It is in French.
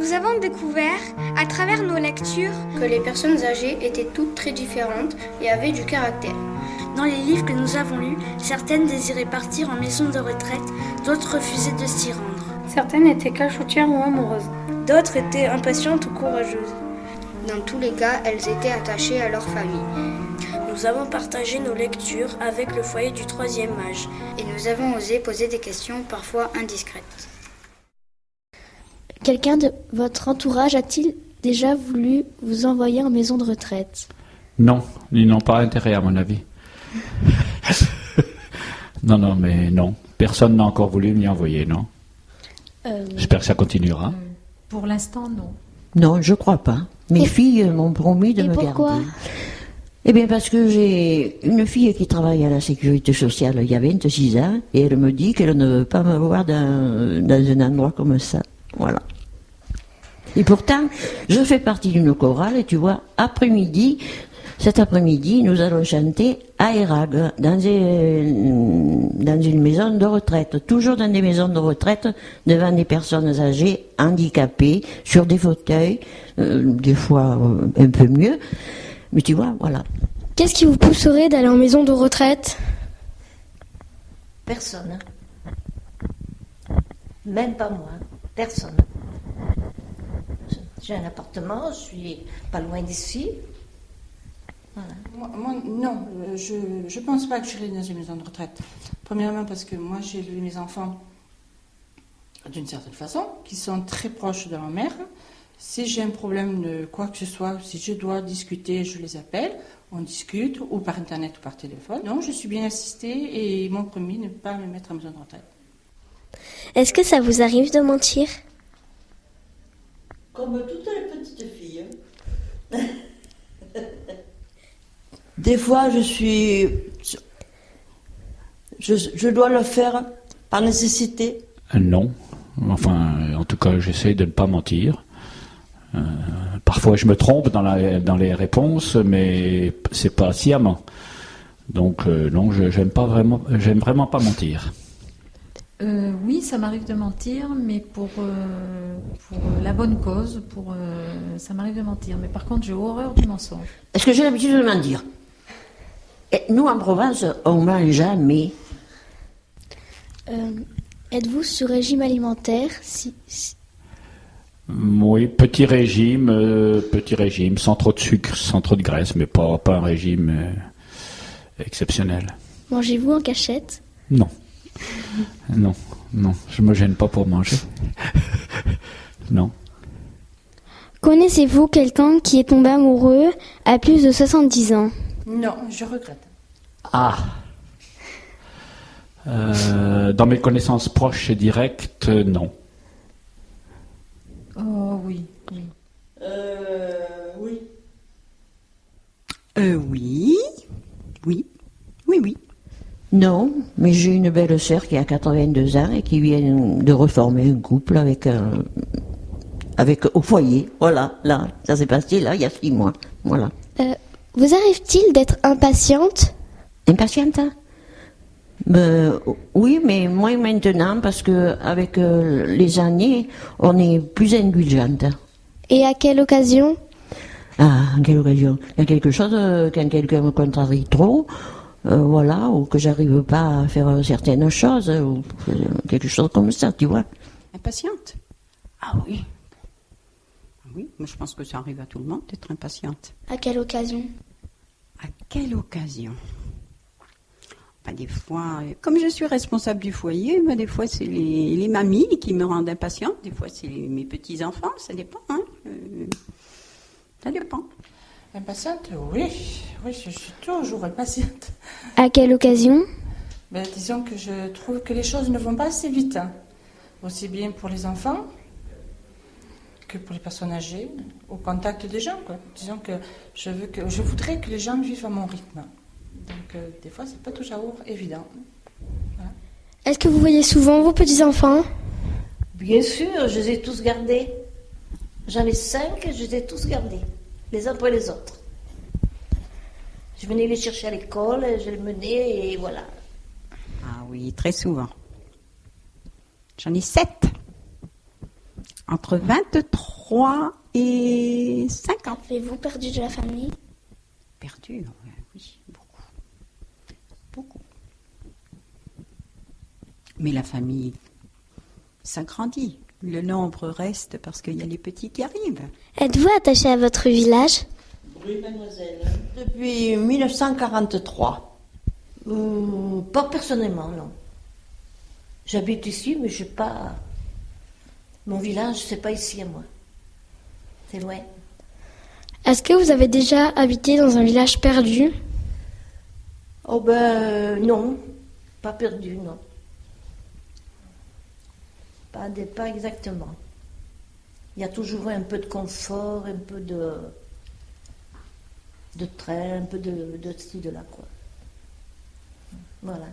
Nous avons découvert, à travers nos lectures, que les personnes âgées étaient toutes très différentes et avaient du caractère. Dans les livres que nous avons lus, certaines désiraient partir en maison de retraite, d'autres refusaient de s'y rendre. Certaines étaient cachotières ou amoureuses. D'autres étaient impatientes ou courageuses. Dans tous les cas, elles étaient attachées à leur famille. Nous avons partagé nos lectures avec le foyer du 3e âge. Et nous avons osé poser des questions parfois indiscrètes. Quelqu'un de votre entourage a-t-il déjà voulu vous envoyer en maison de retraite ? Non, ils n'ont pas intérêt à mon avis. Non, mais non. Personne n'a encore voulu m'y envoyer, non. J'espère que ça continuera. Pour l'instant, non. Non, je crois pas. Mes filles m'ont promis de me pourquoi garder. Eh bien, parce que j'ai une fille qui travaille à la sécurité sociale il y a 26 ans, et elle me dit qu'elle ne veut pas me voir dans un endroit comme ça. Voilà. Et pourtant, je fais partie d'une chorale, et tu vois, cet après-midi, nous allons chanter à Érag, dans une maison de retraite, toujours dans des maisons de retraite, devant des personnes âgées, handicapées, sur des fauteuils, des fois un peu mieux, mais tu vois, voilà. Qu'est-ce qui vous pousserait d'aller en maison de retraite ? Personne. Même pas moi. Personne. J'ai un appartement, je suis pas loin d'ici. Voilà. Moi, non, je pense pas que j'irai dans une maison de retraite. Premièrement parce que moi j'ai élevé mes enfants d'une certaine façon, qui sont très proches de leur mère. Si j'ai un problème de quoi que ce soit, si je dois discuter, je les appelle, on discute, ou par internet ou par téléphone. Non, je suis bien assistée et ils m'ont promis de ne pas me mettre en maison de retraite. Est-ce que ça vous arrive de mentir ? Comme toutes les petites filles. Des fois, je dois le faire par nécessité. Non. Enfin, en tout cas, j'essaie de ne pas mentir. Parfois, je me trompe dans les réponses, mais c'est pas sciemment. Donc, non, j'aime vraiment pas mentir. Oui, ça m'arrive de mentir, mais pour la bonne cause, ça m'arrive de mentir. Mais par contre, j'ai horreur du mensonge. Est-ce que j'ai l'habitude de mentir ? Et nous, en Provence, on ne mange jamais. Êtes-vous sur régime alimentaire ? Oui, petit régime, sans trop de sucre, sans trop de graisse, mais pas un régime exceptionnel. Mangez-vous en cachette ? Non, je me gêne pas pour manger. Non. Connaissez-vous quelqu'un qui est tombé amoureux à plus de 70 ans ? Non, je regrette. Ah. Dans mes connaissances proches et directes, non. Oh oui. Oui. Non, mais j'ai une belle sœur qui a 82 ans et qui vient de reformer un couple avec au foyer. Voilà, là, ça s'est passé là, il y a 6 mois. Voilà. Vous arrive-t-il d'être impatiente ? Impatiente ? Oui, mais moins maintenant parce que avec les années, on est plus indulgente. Et à quelle occasion ? Ah, à quelle occasion ? Il y a quelque chose, quand quelqu'un me contrarie trop, voilà, ou que j'arrive pas à faire certaines choses, ou quelque chose comme ça, tu vois. Impatiente ? Ah oui. Oui, mais je pense que ça arrive à tout le monde d'être impatiente. À quelle occasion ? À quelle occasion ? Des fois, comme je suis responsable du foyer, des fois c'est les mamies qui me rendent impatiente, des fois c'est mes petits-enfants, ça dépend. Ça dépend. Impatiente ? Oui, je suis toujours impatiente. À quelle occasion ? Disons que je trouve que les choses ne vont pas assez vite. Aussi bien pour les enfants que pour les personnes âgées, au contact des gens, quoi. Disons que je voudrais que les gens vivent à mon rythme. Donc, des fois, c'est pas toujours évident. Voilà. Est-ce que vous voyez souvent vos petits-enfants ? Bien sûr, je les ai tous gardés. J'en ai 5, je les ai tous gardés, les uns après les autres. Je venais les chercher à l'école, je les menais et voilà. Ah oui, très souvent. J'en ai 7. Entre 23 3 et 5 ans. Avez-vous perdu de la famille? Perdu, oui, beaucoup. Beaucoup. Mais la famille s'agrandit. Le nombre reste parce qu'il y a les petits qui arrivent. Êtes-vous attaché à votre village? Oui, mademoiselle. Depuis 1943. Pas personnellement, non. J'habite ici, mais je n'ai pas... Mon village, c'est pas ici à moi. C'est loin. Est-ce que vous avez déjà habité dans un village perdu? Oh ben non, pas perdu, non. Pas exactement. Il y a toujours un peu de confort, un peu de train, un peu de ci, de là, quoi. Voilà.